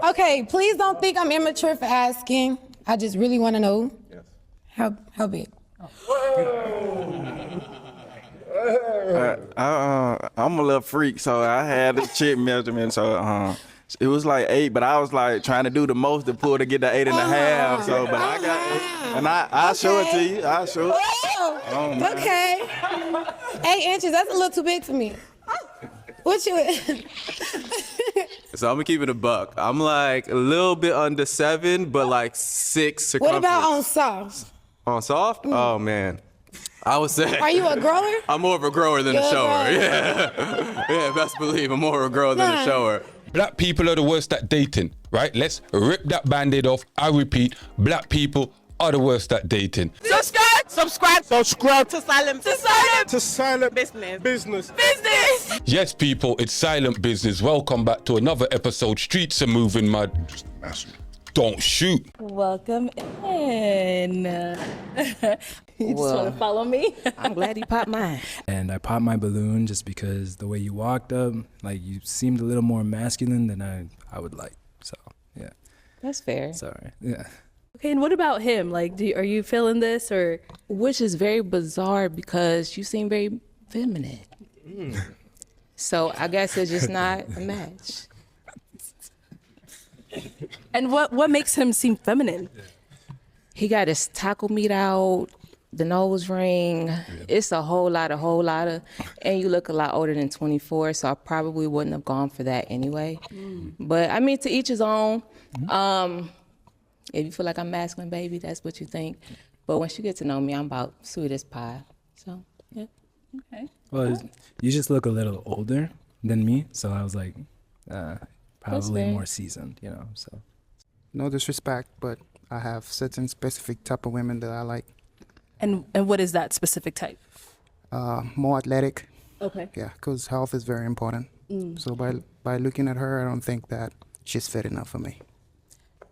Okay, please don't think I'm immature for asking. I just really want to know. Yes. How big? I'm a little freak, so I had a chick measurement, so it was like 8, but I was like trying to do the most to pull to get the 8.5. So, but I got it, and I'll show it to you. I'll show it. Oh, okay. 8 inches, that's a little too big for me. What you? So I'm gonna keep it a buck. I'm like a little bit under 7, but like 6 circumference. What about on soft? On soft? Oh man. I would say. Are you a grower? I'm more of a grower than a shower. Yeah. Yeah, best believe I'm more of a grower than a shower. Black people are the worst at dating, right? Let's rip that band-aid off. I repeat, black people are the worst at dating. Subscribe to Silent Business. Yes, people, it's Silent Business. Welcome back to another episode. Streets are moving mad. Don't shoot. Welcome in. You just want to follow me? I'm glad he popped mine. And I popped my balloon just because the way you walked up, like you seemed a little more masculine than I would like. So, yeah. That's fair. Sorry. Yeah. Okay, and what about him? Like, are you feeling this or? Which is very bizarre because you seem very feminine. So I guess it's just not a match. And what makes him seem feminine? He got his taco meat out, the nose ring. It's a whole lot of, and you look a lot older than 24, so I probably wouldn't have gone for that anyway. But I mean, to each his own. If you feel like I'm masculine, baby, that's what you think. But once you get to know me, I'm about sweet as pie. So, yeah. Okay. Well, you just look a little older than me, so I was like, probably more seasoned, you know, so. No disrespect, but I have certain specific type of women that I like. And what is that specific type? More athletic. Okay. Yeah, because health is very important. So by looking at her, I don't think that she's fit enough for me.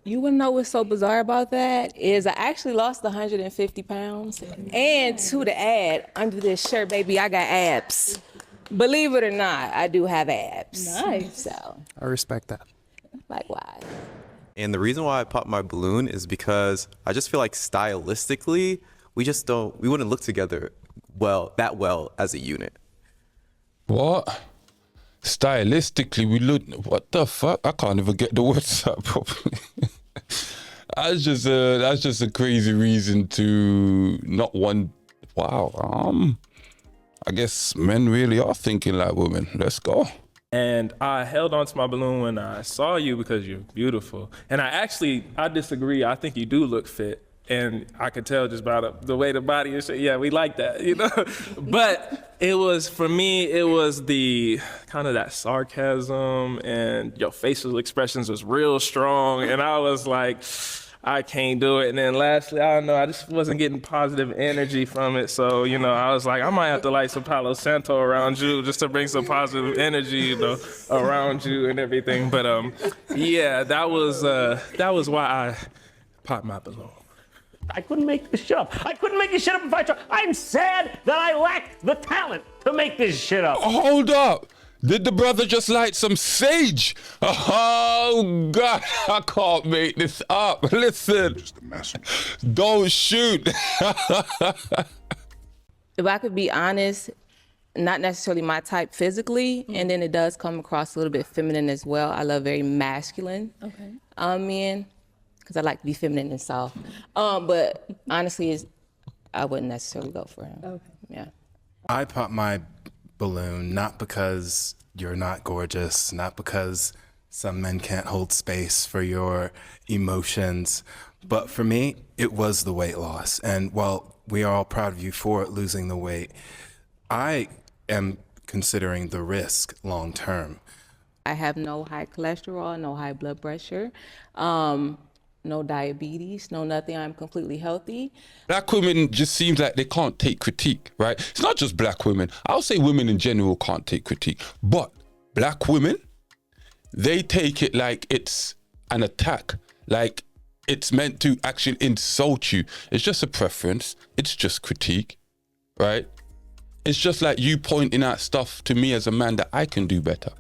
You wanna know what's so bizarre about that is I actually lost 150 pounds. And to the add, under this shirt, baby, I got abs. Believe it or not, I do have abs. Nice. So I respect that. likewise. And the reason why I popped my balloon is because I just feel like stylistically, we wouldn't look together that well as a unit. What? Stylistically, we look. What the fuck? I can't even get the words out properly. That's just a crazy reason to not want. Wow. I guess men really are thinking like women. Let's go. And I held on to my balloon when I saw you because you're beautiful. And I disagree. I think you do look fit. And I could tell just by the way the body is. Yeah, we like that, you know? But for me, it was the kind of that sarcasm and your facial expressions was real strong. And I was like, I can't do it. And then lastly, I don't know, I just wasn't getting positive energy from it. So, you know, I was like, I might have to light some Palo Santo around you just to bring some positive energy, you know, around you and everything. But yeah, that was why I popped my balloon. I couldn't make this shit up. I couldn't make this shit up if I tried. I'm sad that I lack the talent to make this shit up. Hold up. Did the brother just light some sage? Oh, God, I can't make this up. Listen, don't shoot. If I could be honest, not necessarily my type physically, and then it does come across a little bit feminine as well. I love very masculine men, because I like to be feminine and soft. But honestly, I wouldn't necessarily go for him. Okay. Yeah. I pop my balloon not because you're not gorgeous, not because some men can't hold space for your emotions, but for me, it was the weight loss. And while we are all proud of you for losing the weight, I am considering the risk long term. I have no high cholesterol, no high blood pressure, no diabetes, no nothing. I'm completely healthy. Black women just seems like they can't take critique, right? It's not just black women. I'll say women in general can't take critique. But black women, they take it like it's an attack, like it's meant to actually insult you. It's just a preference. It's just critique, right? It's just like you pointing out stuff to me as a man that I can do better.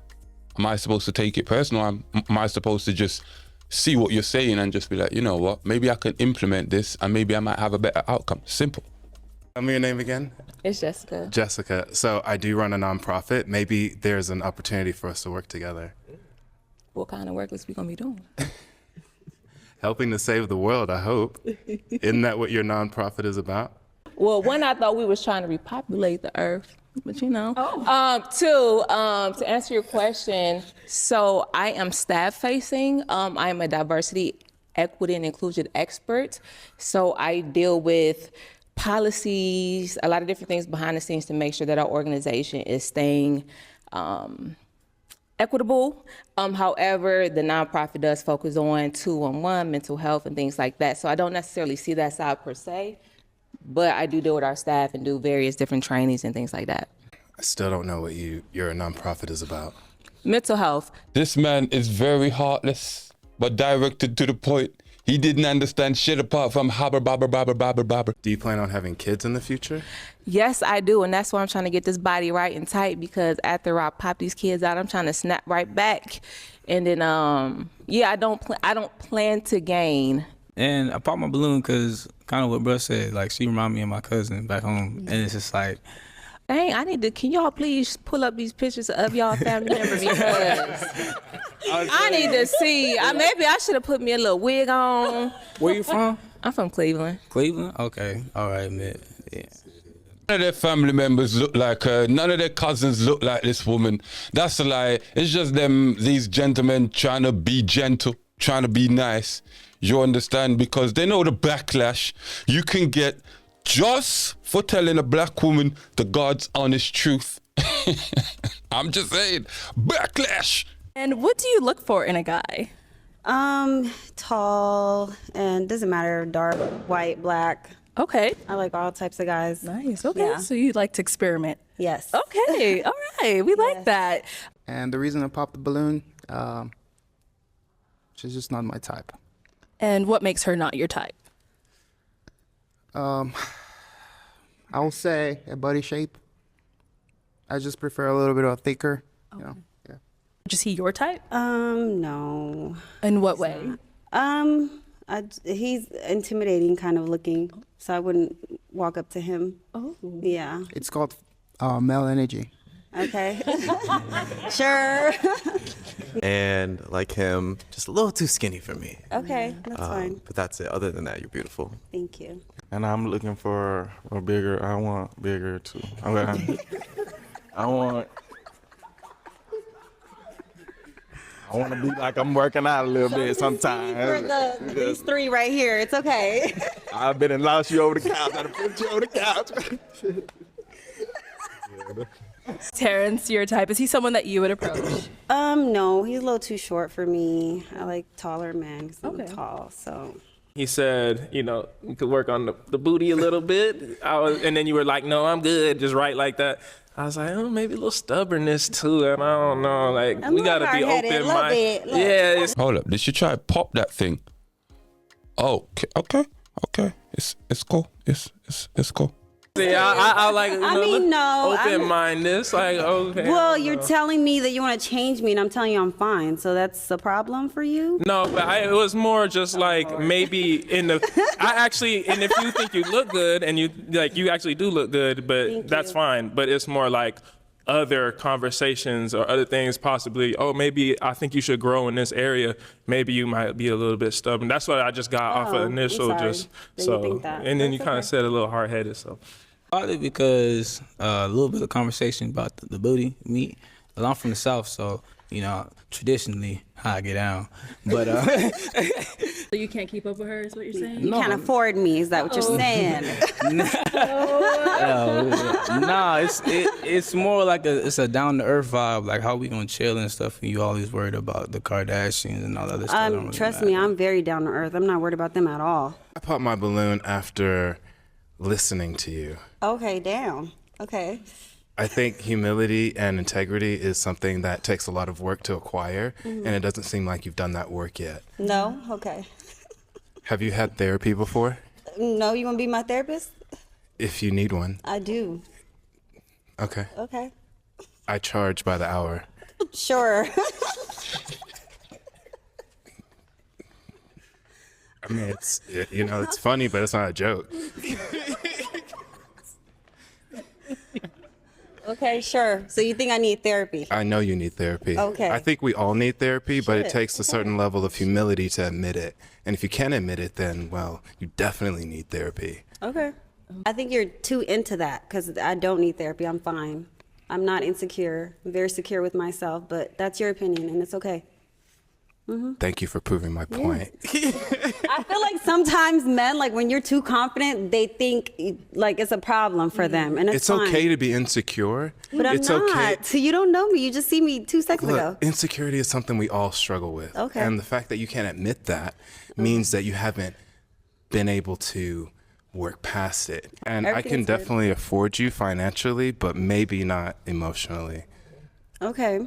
Am I supposed to take it personal? Am I supposed to just see what you're saying and just be like, you know what, maybe I can implement this and maybe I might have a better outcome? Simple. Tell me your name again. It's Jessica. Jessica. So I do run a nonprofit. Maybe there's an opportunity for us to work together. What kind of work was we gonna be doing? Helping to save the world, I hope. Isn't that what your nonprofit is about? Well, one, I thought we was trying to repopulate the earth, but you know. Two, to answer your question, so I am staff facing. I am a diversity, equity, and inclusion expert. So I deal with policies, a lot of different things behind the scenes to make sure that our organization is staying equitable. However, the nonprofit does focus on 211 mental health and things like that. So I don't necessarily see that side per se, but I do deal with our staff and do various different trainings and things like that. I still don't know what your nonprofit is about. Mental health. This man is very heartless, but directed to the point. He didn't understand shit apart from habber, babber, babber, babber, babber. Do you plan on having kids in the future? Yes, I do, and that's why I'm trying to get this body right and tight, because after I pop these kids out, I'm trying to snap right back. And then, yeah, I don't plan to gain. And I popped my balloon because kind of what Bruh said, like she reminded me of my cousin back home, and it's just like, Dang, can y'all please pull up these pictures of y'all family members, because I need to see. Maybe I should have put me a little wig on. Where you from? I'm from Cleveland. Cleveland? Okay. All right, man. Yeah. None of their family members look like her. None of their cousins look like this woman. That's a lie. It's just these gentlemen trying to be gentle, trying to be nice. You understand? Because they know the backlash you can get just for telling a black woman the God's honest truth. I'm just saying, backlash. And what do you look for in a guy? Tall, and doesn't matter, dark, white, black. Okay. I like all types of guys. Nice. Okay. Yeah. So you like to experiment? Yes. Okay. All right. We like that. And the reason I popped the balloon, she's just not my type. And what makes her not your type? I will say a body shape. I just prefer a little bit of thicker, you know. Yeah. Is he your type? No. In what way? He's intimidating kind of looking, so I wouldn't walk up to him. Oh. Yeah. It's called male energy. Okay. Sure. And like him, just a little too skinny for me. Okay, that's fine. But that's it. Other than that, you're beautiful. Thank you. And I'm looking for a bigger. I want bigger too. Okay. I want to be like I'm working out a little bit sometimes. For these three right here, it's okay. I've been and lost you over the couch. I done put you over the couch. Terrence, your type. Is he someone that you would approach? No, he's a little too short for me. I like taller men because I'm tall, so. He said, you know, you could work on the booty a little bit. And then you were like, no, I'm good, just right like that. I was like, oh, maybe a little stubbornness too, and I don't know. Like, we gotta be open-minded. Yeah. Hold up, did she try to pop that thing? Oh, okay. It's cool. It's cool. Yeah, I like, you know, no. open-minded. Like, okay. Well, you're telling me that you want to change me, and I'm telling you I'm fine. So that's a problem for you? No, but it was more just like maybe and if you think you look good and you actually do look good, but that's fine. But it's more like other conversations or other things possibly. Oh, maybe I think you should grow in this area. Maybe you might be a little bit stubborn. That's what I just got off of initial, just so. And then you kind of said a little hard-headed, so. Probably because a little bit of conversation about the booty, meat. Well, I'm from the South, so, you know, traditionally, how I get down. But So you can't keep up with her, is what you're saying? You can't afford me, is that what you're saying? Nah, it's more like it's a down-to-earth vibe, like how we gonna chill and stuff, and you always worried about the Kardashians and all that other stuff. Trust me, I'm very down to earth. I'm not worried about them at all. I popped my balloon after listening to you. Okay, damn. Okay. I think humility and integrity is something that takes a lot of work to acquire, and it doesn't seem like you've done that work yet. No? Okay. Have you had therapy before? No, you want to be my therapist? If you need one. I do. Okay. Okay. I charge by the hour. Sure. I mean, it's funny, but it's not a joke. Okay, sure. So you think I need therapy? I know you need therapy. Okay. I think we all need therapy, but it Shit, takes a certain level of humility to admit it. And if you can't admit it, then, well, you definitely need therapy. Okay. I think you're too into that because I don't need therapy. I'm fine. I'm not insecure. I'm very secure with myself, but that's your opinion and it's okay. Thank you for proving my point. I feel like sometimes men, like when you're too confident, they think like it's a problem for them, and it's fine. okay to be insecure. But I'm it's not. okay. So you don't know me. You just see me 2 seconds ago. Look, insecurity is something we all struggle with. Okay. And the fact that you can't admit that means that you haven't been able to work past it. And I can Everything's good. definitely afford you financially, but maybe not emotionally. Okay.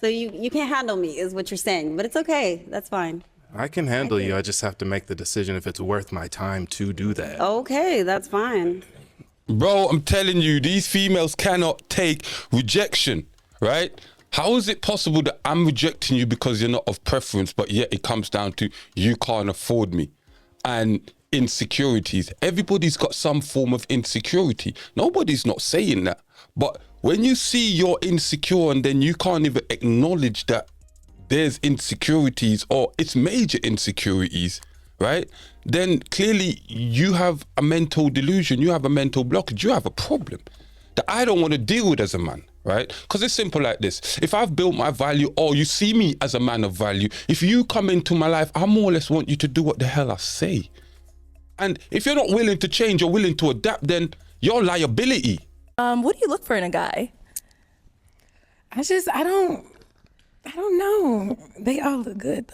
So you can't handle me is what you're saying, but it's okay. That's fine. I can handle you. I just have to make the decision if it's worth my time to do that. Okay, that's fine. Bro, I'm telling you, these females cannot take rejection, right? How is it possible that I'm rejecting you because you're not of preference, but yet it comes down to you can't afford me? And insecurities. Everybody's got some form of insecurity. Nobody's not saying that. But when you see you're insecure and then you can't even acknowledge that there's insecurities or it's major insecurities, right? Then clearly you have a mental delusion, you have a mental blockage, you have a problem that I don't want to deal with as a man, right? Because it's simple like this. If I've built my value or you see me as a man of value, if you come into my life, I more or less want you to do what the hell I say. And if you're not willing to change or willing to adapt, then you're a liability. What do you look for in a guy? I don't know. They all look good.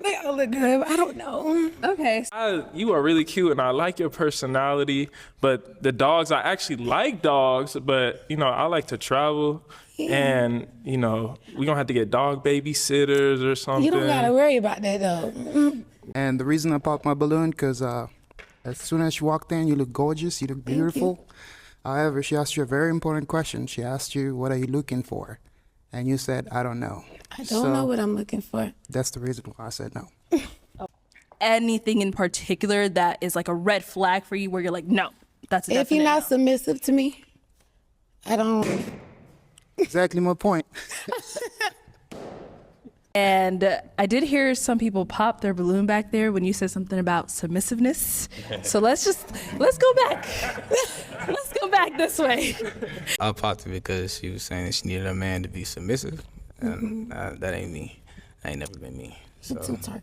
They all look good. But I don't know. Okay. You are really cute and I like your personality, but the dogs, I actually like dogs, but I like to travel and we're gonna have to get dog babysitters or something. You don't gotta worry about that though. And the reason I popped my balloon, because as soon as she walked in, you look gorgeous, you look beautiful. However, she asked you a very important question. She asked you, what are you looking for? And you said, I don't know. I don't know what I'm looking for. That's the reason why I said no. Anything in particular that is like a red flag for you where you're like, no, that's a If you're definite not no. submissive to me, I don't. Exactly my point. And I did hear some people pop their balloon back there when you said something about submissiveness. So let's go back. Let's go back this way. I popped it because she was saying that she needed a man to be submissive. And that ain't me. That ain't never been me. So. Too turned.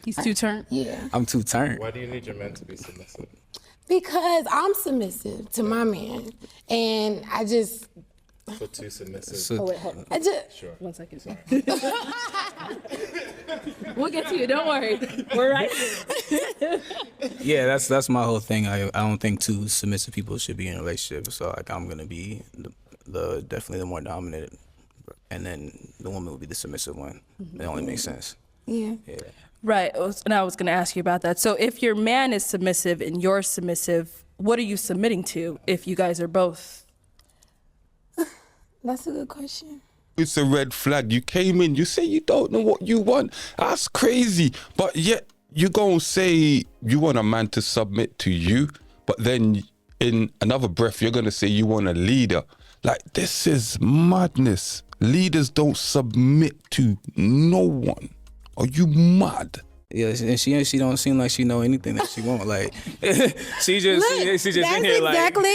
He's too turned? Yeah. I'm too turned. Why do you need your man to be submissive? Because I'm submissive to my man. And I just. So too submissive. Oh, wait, hold on. I just. Sure. 1 second, sorry. We'll get to you, don't worry. We're right here. Yeah, that's my whole thing. I don't think two submissive people should be in a relationship. So like I'm gonna be the definitely the more dominant, and then the woman will be the submissive one. It only makes sense. Yeah. Right, and I was going to ask you about that. So if your man is submissive and you're submissive, what are you submitting to if you guys are both? That's a good question. It's a red flag. You came in, you say you don't know what you want. That's crazy. But yet you gonna say you want a man to submit to you, but then in another breath you're gonna say you want a leader. Like, this is madness. Leaders don't submit to no one. Are you mad? Yeah, and she don't seem like she know anything that she want. Like she just in here like. Exactly.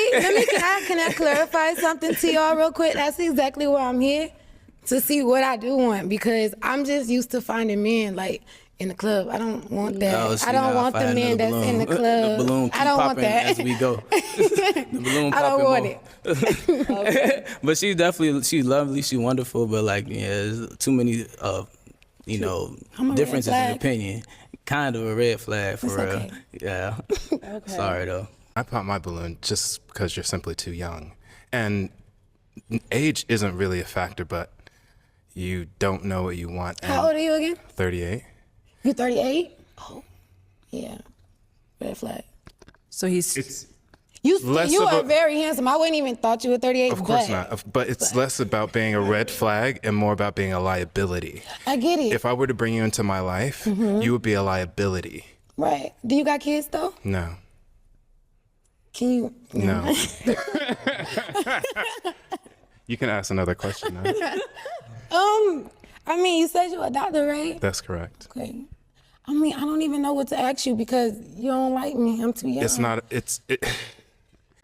Can I clarify something to y'all real quick? That's exactly why I'm here, to see what I do want, because I'm just used to finding men like in the club. I don't want that. Oh, I don't want the men that's in the club. The balloon keep I don't want popping that. as we go. The balloon I don't want more. it. But she's lovely, she's wonderful, but like, yeah, there's too many differences in opinion. Kind of a red flag for real. Okay. Yeah. Okay. Sorry though. I popped my balloon just because you're simply too young. And age isn't really a factor, but you don't know what you want. How old are you again? 38. You 38? Oh, yeah. Red flag. So he's. You less you of are a- very handsome. I wouldn't even thought you were 38. Of course but not. But it's less about being a red flag and more about being a liability. I get it. If I were to bring you into my life, you would be a liability. Right. Do you got kids though? No. Can you? No. You can ask another question now. I mean, you said you're a doctor, right? That's correct. Okay. I mean, I don't even know what to ask you because you don't like me. I'm too young. It's not.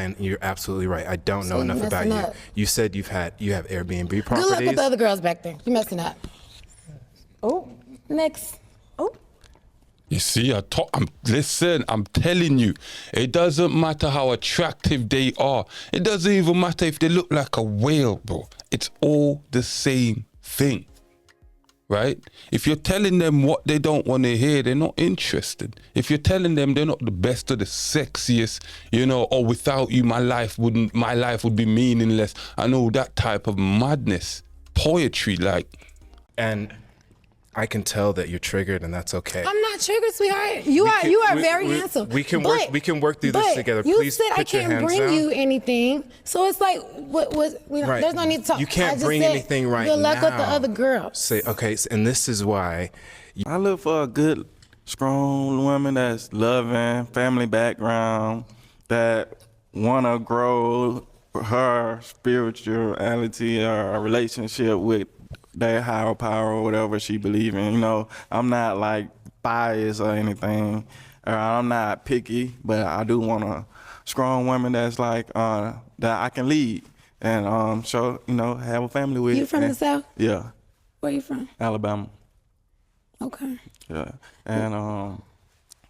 And you're absolutely right. I don't know So enough you about you. messing up. You said you have Airbnb Good properties. luck with the other girls back there. You messing up. Oh, next. Oh. You see, listen, I'm telling you, it doesn't matter how attractive they are. It doesn't even matter if they look like a whale, bro. It's all the same thing, right? If you're telling them what they don't want to hear, they're not interested. If you're telling them they're not the best or the sexiest, or without you, my life would be meaningless. I know that type of madness, poetry, like. And I can tell that you're triggered, and that's okay. I'm not triggered, sweetheart. You are very handsome. We can But- work through this but together. You Please said I put your can't hands bring down. you anything, so it's like, Right. there's no need to talk. You can't I just bring said, anything right Good luck with the now. other girls. Say okay, and this is why. I look for a good, strong woman that's loving, family background, that wanna grow her spirituality or a relationship with their higher power or whatever she believe in. I'm not like biased or anything. I'm not picky, but I do want a strong woman that's like that I can lead and have a family with. You from the South? Yeah, Where you from? Alabama. Okay. Yeah, and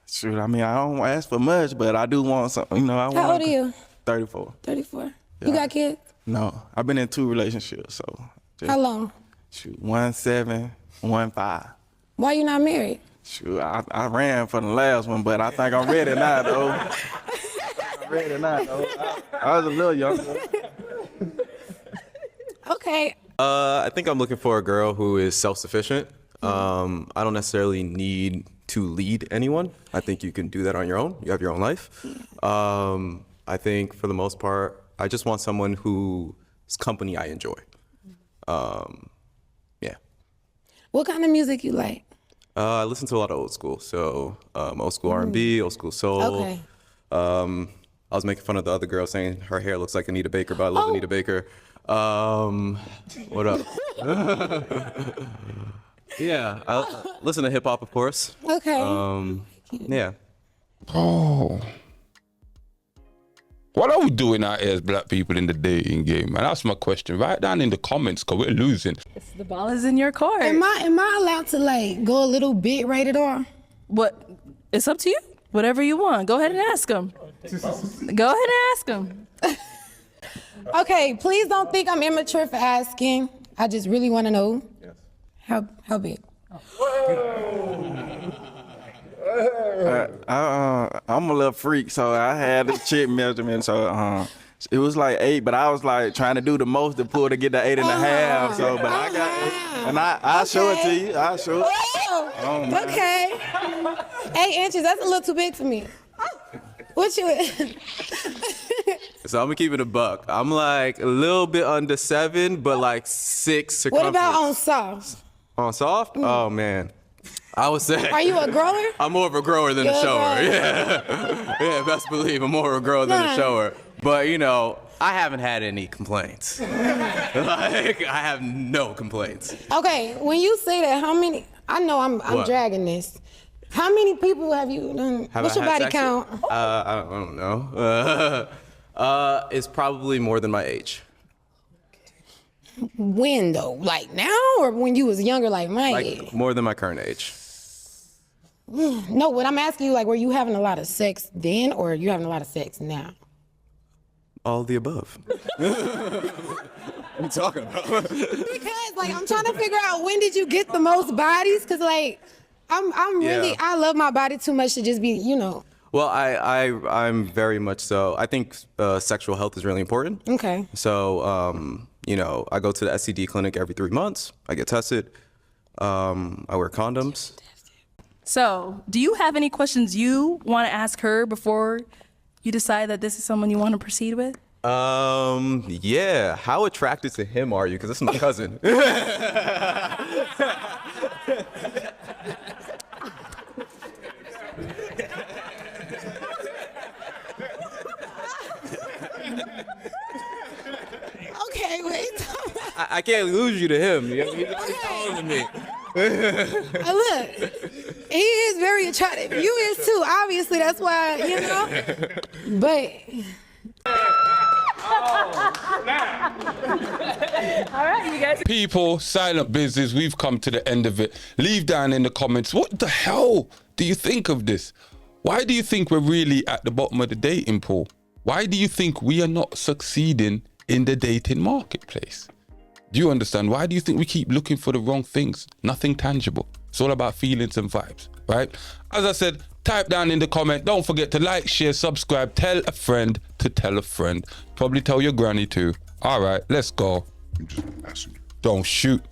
shoot, I mean, I don't ask for much, but I do want something. How old are you? 34. 34. Yeah. You got kids? No, I've been in 2 relationships, so. Just, How long? Shoot, 1 7, 1 5. Why you not married? Shoot, I ran for the last one, but I think I'm ready now, though. I'm ready now, though. I was a little younger. Okay. I think I'm looking for a girl who is self-sufficient. I don't necessarily need to lead anyone. I think you can do that on your own. You have your own life. I think for the most part, I just want someone whose company I enjoy. Yeah. What kind of music you like? I listen to a lot of old school, so old school R&B, old school soul. Okay. I was making fun of the other girl saying her hair looks like Anita Baker, but I love Anita Baker. What up? Yeah, I listen to hip hop, of course. Okay. Yeah. Oh. What are we doing out here as black people in the dating game, man? That's my question. Write down in the comments, because we're losing. The ball is in your court. Am I allowed to go a little bit rated R? What? It's up to you. Whatever you want. Go ahead and ask him. Go ahead and ask him. Okay, please don't think I'm immature for asking. I just really want to know. Yes. How big? I'm a little freak, so I had this chick measurement, so it was like 8, but I was like trying to do the most to pull to get the 8.5. So, but I got it, and I'll show it to you. I'll show it. Oh, okay. 8 inches, that's a little too big for me. What you? So I'm gonna keep it a buck. I'm like a little bit under 7, but like 6 circumference. What about on soft? On soft? Oh man. I would say. Are you a grower? I'm more of a grower than a Good shower. grower. Yeah. Yeah, best believe I'm more of a grower than a shower. But I haven't had any complaints. Like I have no complaints. Okay, when you say that, how many? I know I'm What? dragging this. How many people have you done? Have What's I your had body sex count? with? I don't know. It's probably more than my age. When though? Like now or when you was younger, like my age? Like more than my current age. No, what I'm asking you, were you having a lot of sex then or are you having a lot of sex now? All of the above. What are you talking about? Because I'm trying to figure out when did you get the most bodies? Cause I'm really, Yeah. I love my body too much to just be, Well, I'm very much so. I think sexual health is really important. Okay. So, I go to the STD clinic every 3 months. I get tested. I wear condoms. So, do you have any questions you want to ask her before you decide that this is someone you want to proceed with? Yeah. How attracted to him are you? Because this is my cousin. Okay, wait. I can't lose you to him. He's already taller than me. Look, he is very attractive. You is too. Obviously, that's why, you know. But All right, you guys. People, silent business, we've come to the end of it. Leave down in the comments, what the hell do you think of this? Why do you think we're really at the bottom of the dating pool? Why do you think we are not succeeding in the dating marketplace? Do you understand? Why do you think we keep looking for the wrong things? Nothing tangible. It's all about feelings and vibes, right? As I said, type down in the comment. Don't forget to like, share, subscribe. Tell a friend to tell a friend. Probably tell your granny too. All right, let's go. I'm just asking you. Don't shoot.